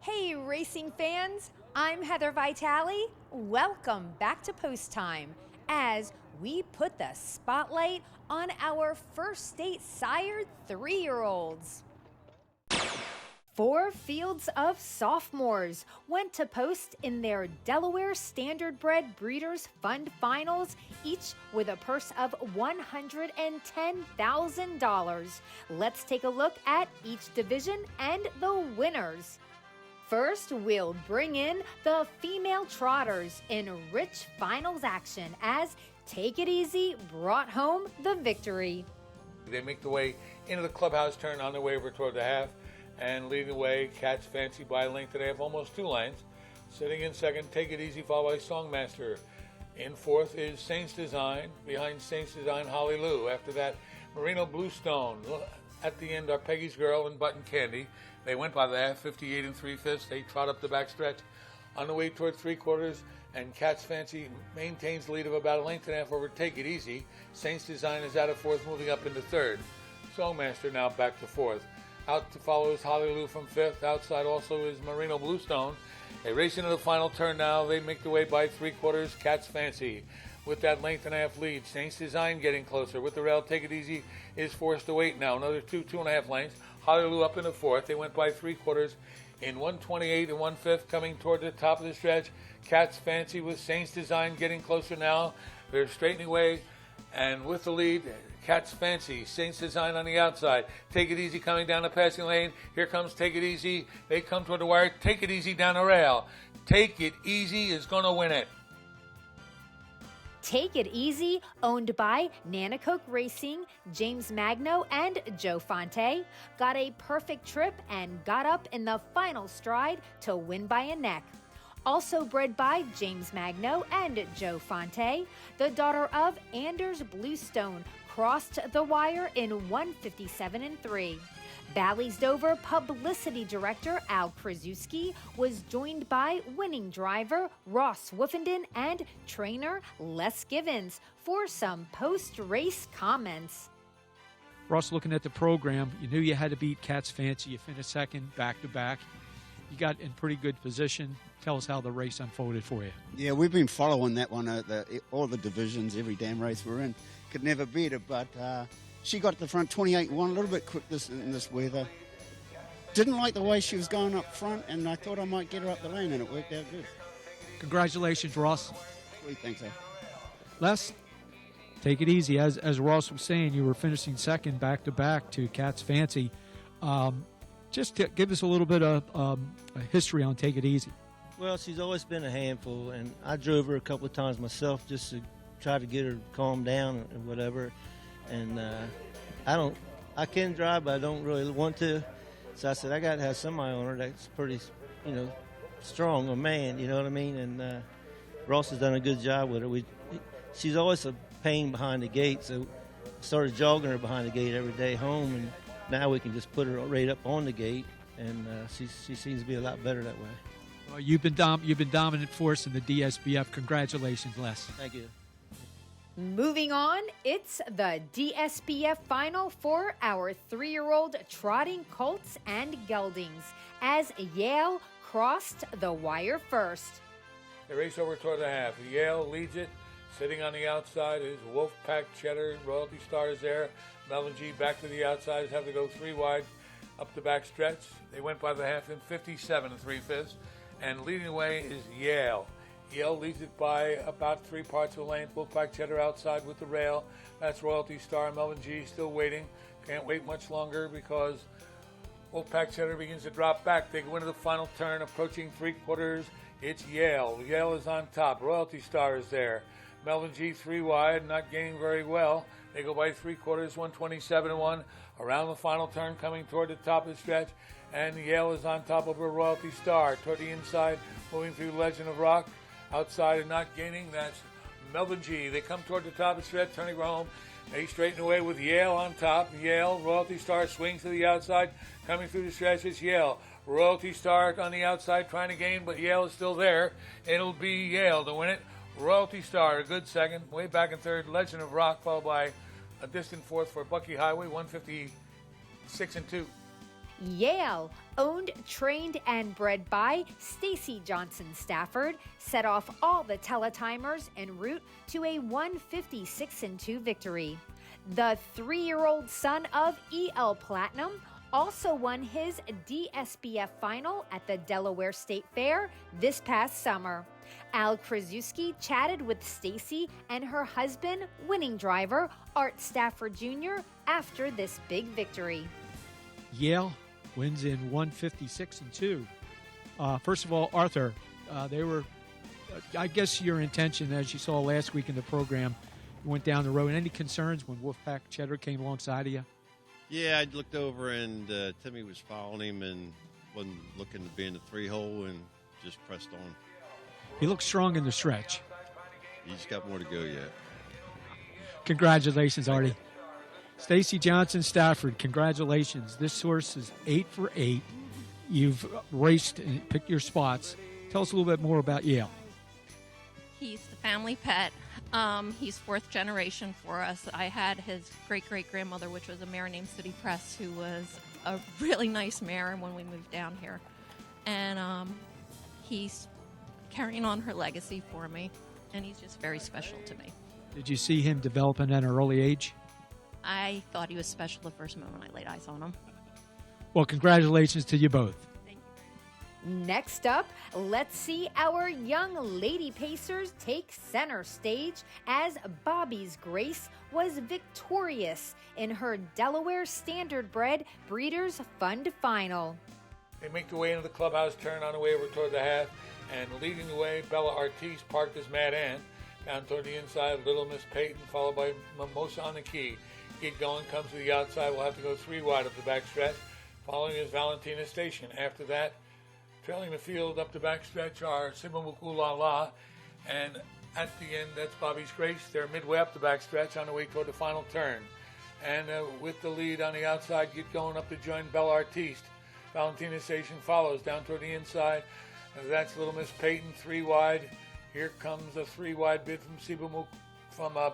Hey racing fans, I'm Heather Vitale. Welcome back to Post Time as we put the spotlight on our first state sired 3-year-olds. 4 fields of sophomores went to post in their Delaware Standardbred Breeders' Fund Finals, each with a purse of $110,000. Let's take a look at each division and the winners. First, we'll bring in the female Trotters in rich finals action as Take It Easy brought home the victory. They make the way into the clubhouse turn on their way over toward the half, and leading the way, Cat's Fancy by a length and a half, almost 2 lengths. Sitting in second, Take It Easy, followed by Songmaster. In fourth is Saints Design. Behind Saints Design, Holly Lou. After that, Merino Bluestone. At the end are Peggy's Girl and Button Candy. They went by the half, 58 3/5. They trot up the back stretch. On the way toward 3/4, and Cat's Fancy maintains the lead of about a length and a half over Take It Easy. Saints Design is out of fourth, moving up into third. Songmaster now back to fourth. Out to follow is Holly Lou from fifth. Outside also is Merino Bluestone. They race into the final turn now. They make the way by 3/4, Cat's Fancy. With that length and a half lead, Saints Design getting closer. With the rail, Take It Easy is forced to wait now. Another 2.5 lengths. Holly Lou up in the fourth. They went by 3/4 in 1:28 1/5, coming toward the top of the stretch. Cat's Fancy with Saints Design getting closer now. They're straightening away, and with the lead, Cat's Fancy, Saints Design on the outside. Take It Easy coming down the passing lane. Here comes Take It Easy. They come toward the wire. Take It Easy down the rail. Take It Easy is going to win it. Take It Easy, owned by Nanacoke Racing, James Magno, and Joe Fonte, got a perfect trip and got up in the final stride to win by a neck. Also bred by James Magno and Joe Fonte, the daughter of Anders Bluestone crossed the wire in 1:57 3. Bally's Dover publicity director Al Krasuski was joined by winning driver Ross Woofenden and trainer Les Givens for some post-race comments. Ross, looking at the program, you knew you had to beat Cat's Fancy. You finished second back-to-back. You got in pretty good position. Tell us how the race unfolded for you. Yeah, we've been following that one, all the divisions, every damn race we're in. Could never beat her, but she got to the front 28-1, a little bit quick in this weather. Didn't like the way she was going up front, and I thought I might get her up the lane, and it worked out good. Congratulations, Ross. Sweet, thanks, sir. Les, Take It Easy. As Ross was saying, you were finishing second back-to-back to Cat's Fancy. Just to give us a little bit of a history on Take It Easy. Well, she's always been a handful, and I drove her a couple of times myself just to try to get her calmed down or whatever. And I can drive, but I don't really want to. So I said, I got to have somebody on her that's pretty, strong, a man, you know what I mean? And Ross has done a good job with her. She's always a pain behind the gate, so I started jogging her behind the gate every day home, and now we can just put her right up on the gate, and she seems to be a lot better that way. Well, you've been dominant force in the DSBF. Congratulations, Les. Thank you. Moving on, it's the DSBF final for our 3-year-old trotting Colts and Geldings as Yale crossed the wire first. They race over toward the half. Yale leads it. Sitting on the outside is Wolfpack Cheddar. Royalty Star is there. Melvin G back to the outside. Have to go 3 wide up the back stretch. They went by the half in 57 3/5. And leading the way is Yale. Yale leads it by about 3 parts of a length. Wolfpack Cheddar outside with the rail. That's Royalty Star. Melvin G still waiting. Can't wait much longer because Wolfpack Cheddar begins to drop back. They go into the final turn, approaching 3/4. It's Yale. Yale is on top. Royalty Star is there. Melvin G 3 wide, not gaining very well. They go by 3/4, 127 1. Around the final turn, coming toward the top of the stretch. And Yale is on top of a Royalty Star. Toward the inside, moving through Legend of Rock. Outside and not gaining, that's Melvin G. They come toward the top of the stretch, turning home. They straighten away with Yale on top. Yale, Royalty Star swings to the outside. Coming through the stretch, it's Yale. Royalty Star on the outside trying to gain, but Yale is still there. It'll be Yale to win it. Royalty Star, a good second. Way back in third, Legend of Rock, followed by a distant fourth for Bucky Highway, 156 2. Yale, owned, trained, and bred by Stacy Johnson Stafford, set off all the teletimers en route to a 156-2 victory. The 3-year-old son of EL Platinum also won his DSBF final at the Delaware State Fair this past summer. Al Krasuski chatted with Stacy and her husband, winning driver Art Stafford Jr., after this big victory. Yale wins in 156-2. First of all, Arthur, they were, I guess your intention, as you saw last week in the program, went down the road. Any concerns when Wolfpack Cheddar came alongside of you? Yeah, I looked over and Timmy was following him and wasn't looking to be in the 3-hole and just pressed on. He looked strong in the stretch. He's got more to go yet. Congratulations, Artie. Stacy Johnson Stafford, congratulations. This horse is 8 for 8. You've raced and picked your spots. Tell us a little bit more about Yale. He's the family pet. He's 4th generation for us. I had his great-great-grandmother, which was a mare named City Press, who was a really nice mare when we moved down here. And he's carrying on her legacy for me, and he's just very special to me. Did you see him developing at an early age? I thought he was special the first moment I laid eyes on him. Well, congratulations to you both. Thank you. Next up, let's see our young lady pacers take center stage as Bobby's Grace was victorious in her Delaware Standardbred Breeders' Fund Final. They make their way into the clubhouse turn on the way over toward the half, and leading the way, Bella Ortiz parked as Mad Ann. Down toward the inside, Little Miss Peyton, followed by Mimosa on the key. Get Going comes to the outside. We'll have to go 3 wide up the backstretch. Following is Valentina Station. After that, trailing the field up the backstretch are Simamuku La La. And at the end, that's Bobby's Grace. They're midway up the backstretch on the way toward the final turn. And with the lead on the outside, Get Going up to join Bella Artiste. Valentina Station follows down toward the inside. That's Little Miss Peyton, 3 wide. Here comes a 3 wide bid from Sibamu, from a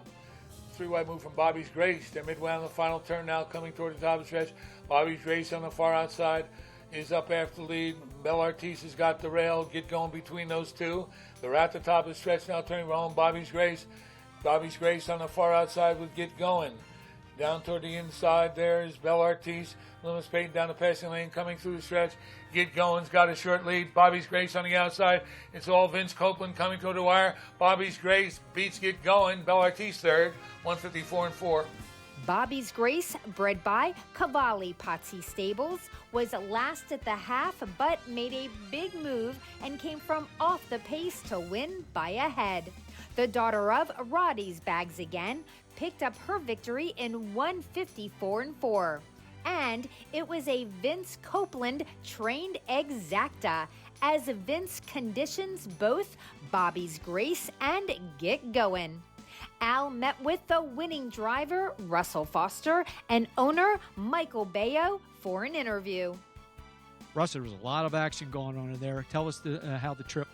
3 wide move from Bobby's Grace. They're midway on the final turn now, coming toward the top of the stretch. Bobby's Grace on the far outside is up after the lead. Bella Artiste has got the rail. Get Going between those two. They're at the top of the stretch now, turning around Bobby's Grace. Bobby's Grace on the far outside with Get Going. Down toward the inside, there's Bella Ortiz. Little Miss Peyton down the passing lane, coming through the stretch. Get Going's got a short lead. Bobby's Grace on the outside. It's all Vince Copeland coming toward the wire. Bobby's Grace beats Get Going. Bella Ortiz third, 154-4. Bobby's Grace, bred by Cavalli Pazzi Stables, was last at the half but made a big move and came from off the pace to win by a head. The daughter of Roddy's Bags Again picked up her victory in 154-4. And it was a Vince Copeland trained exacta, as Vince conditions both Bobby's Grace and Get Going. Al met with the winning driver, Russell Foster, and owner, Michael Bayo, for an interview. Russ, there was a lot of action going on in there. Tell us how the trip.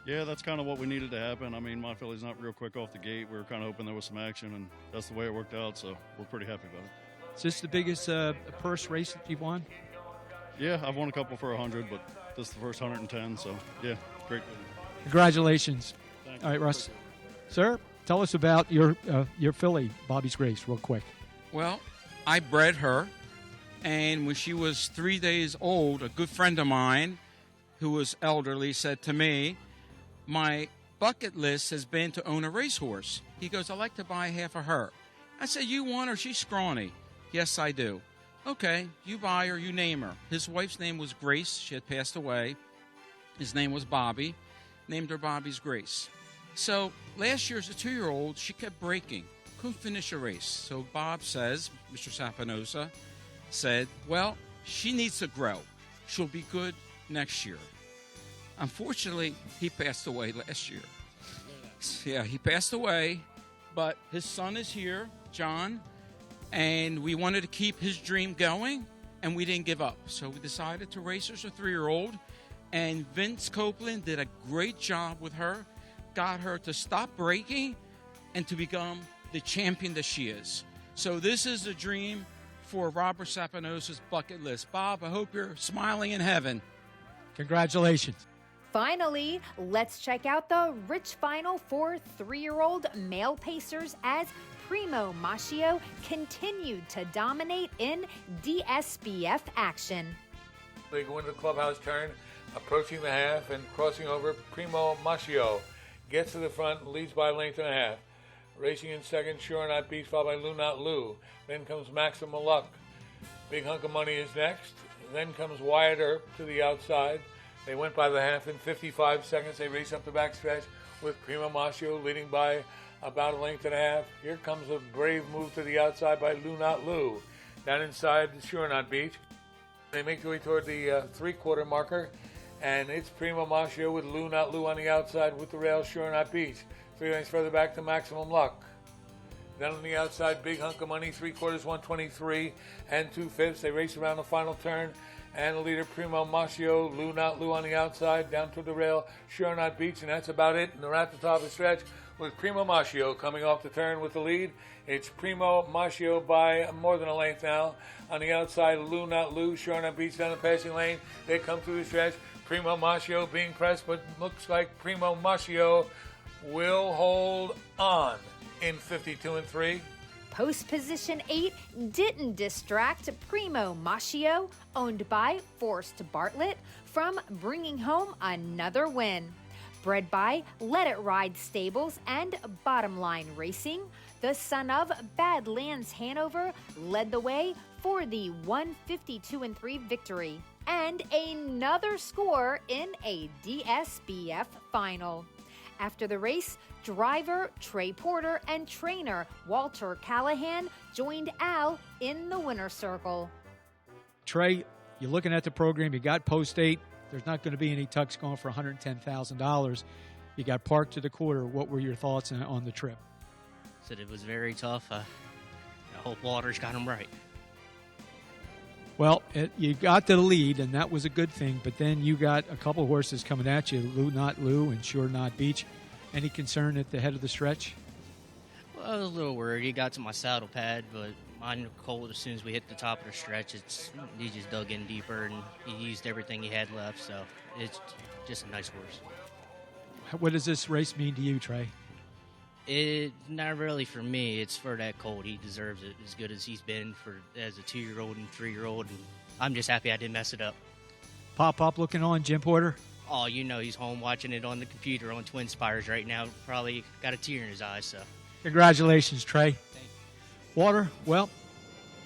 Yeah, that's kind of what we needed to happen. I mean, my filly's not real quick off the gate. We were kind of hoping there was some action, and that's the way it worked out, so we're pretty happy about it. Is this the biggest purse race that you've won? Yeah, I've won a couple for 100, but this is the first 110, so yeah, great. Congratulations. Thank All right, you. Russ. Sir, tell us about your filly, Bobby's Grace, real quick. Well, I bred her, and when she was 3 days old, a good friend of mine who was elderly said to me, my bucket list has been to own a racehorse. He goes, I'd like to buy half of her. I said, you want her? She's scrawny. Yes, I do. Okay, you buy her, you name her. His wife's name was Grace. She had passed away. His name was Bobby. Named her Bobby's Grace. So last year as a 2-year-old, she kept breaking. Couldn't finish a race. So Bob says, Mr. Sapinosa said, well, she needs to grow. She'll be good next year. Unfortunately, he passed away last year. Yeah, he passed away, but his son is here, John, and we wanted to keep his dream going, and we didn't give up. So we decided to race her as a 3-year-old, and Vince Copeland did a great job with her, got her to stop breaking and to become the champion that she is. So this is a dream for Robert Sapinosa's bucket list. Bob, I hope you're smiling in heaven. Congratulations. Finally, let's check out the rich final for 3-year-old male pacers as Primo Maschio continued to dominate in DSBF action. They go into the clubhouse turn, approaching the half and crossing over. Primo Maschio gets to the front and leads by a length and a half. Racing in second, Sure Not Beach, followed by Lou Not Lou. Then comes Maximum Luck. Big Hunk of Money is next. Then comes Wyatt Earp to the outside. They went by the half in 55 seconds. They race up the backstretch with Primo Maschio leading by about a length and a half. Here comes a brave move to the outside by Lou Not Lou. Down inside, Sure Not Beach. They make their way toward the three-quarter marker, and it's Primo Maschio with Lou Not Lou on the outside with the rail, Sure Not Beach. 3 lengths further back to Maximum Luck. Then on the outside, Big Hunk of Money, 3/4, 123 and 2/5. They race around the final turn, and the leader, Primo Maschio, Lou Not Lou on the outside, down to the rail, Sure Not Beach, and that's about it. And they're at the top of the stretch with Primo Maschio coming off the turn with the lead. It's Primo Maschio by more than a length now. On the outside, Lou Not Lou, Sure Not Beach down the passing lane. They come through the stretch. Primo Maschio being pressed, but looks like Primo Maschio will hold on in 52 and 3. Post position 8 didn't distract Primo Maschio, owned by Forrest Bartlett, from bringing home another win. Bred by Let It Ride Stables and Bottom Line Racing, the son of Badlands Hanover led the way for the 152 and 3 victory and another score in a DSBF final. After the race, driver Trey Porter and trainer Walter Callahan joined Al in the winner's circle. Trey, you're looking at the program. You got post 8. There's not going to be any tucks going for $110,000. You got parked to the quarter. What were your thoughts on the trip? Said it was very tough. I hope Walter's got him right. Well, you got the lead, and that was a good thing, but then you got a couple horses coming at you, Lou Not Lou and Sure Not Beach. Any concern at the head of the stretch? Well, I was a little worried. He got to my saddle pad, but mine Colt, as soon as we hit the top of the stretch, he just dug in deeper, and he used everything he had left, so it's just a nice horse. What does this race mean to you, Trey? It not really for me. It's for that Colt. He deserves it as good as he's been as a 2-year-old and 3-year-old, and I'm just happy I didn't mess it up. Pop looking on, Jim Porter? Oh, he's home watching it on the computer on Twin Spires right now. Probably got a tear in his eye. So, congratulations, Trey. Thank you. Water. Well,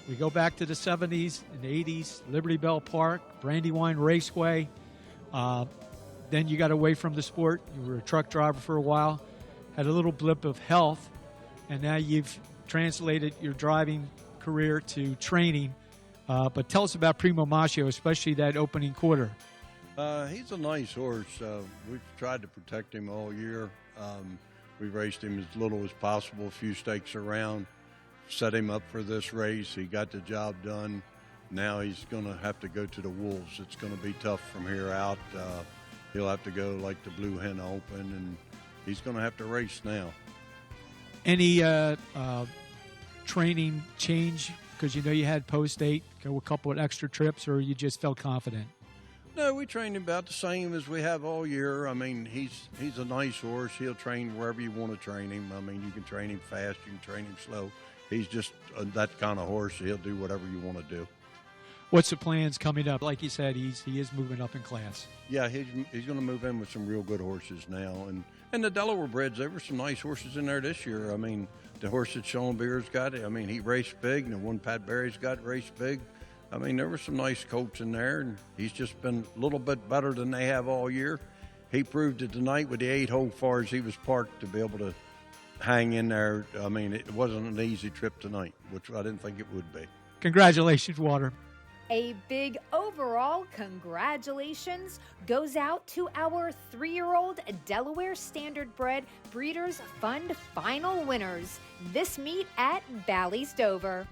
we go back to the 70s and 80s. Liberty Bell Park, Brandywine Raceway. Then you got away from the sport. You were a truck driver for a while. Had a little blip of health, and now you've translated your driving career to training. But tell us about Primo Maschio, especially that opening quarter. He's a nice horse. We've tried to protect him all year. We've raced him as little as possible, a few stakes around, set him up for this race. He got the job done. Now he's going to have to go to the Wolves. It's going to be tough from here out. He'll have to go like the Blue Hen Open, and he's going to have to race now. Any training change? Because you had post 8, go a couple of extra trips, or you just felt confident? No, we trained him about the same as we have all year. I mean, he's a nice horse. He'll train wherever you want to train him. I mean, you can train him fast, you can train him slow. He's just that kind of horse. He'll do whatever you want to do. What's the plans coming up? Like you said, he is moving up in class. Yeah, he's going to move in with some real good horses now. And the Delaware breds, there were some nice horses in there this year. I mean, the horse that Sean Beer's got, he raced big, and the one Pat Barry's got raced big. I mean, there were some nice colts in there, and he's just been a little bit better than they have all year. He proved it tonight with the 8-hole far as he was parked to be able to hang in there. I mean, it wasn't an easy trip tonight, which I didn't think it would be. Congratulations, Water. A big overall congratulations goes out to our 3-year-old Delaware Standardbred Breeders' Fund final winners this meet at Bally's Dover.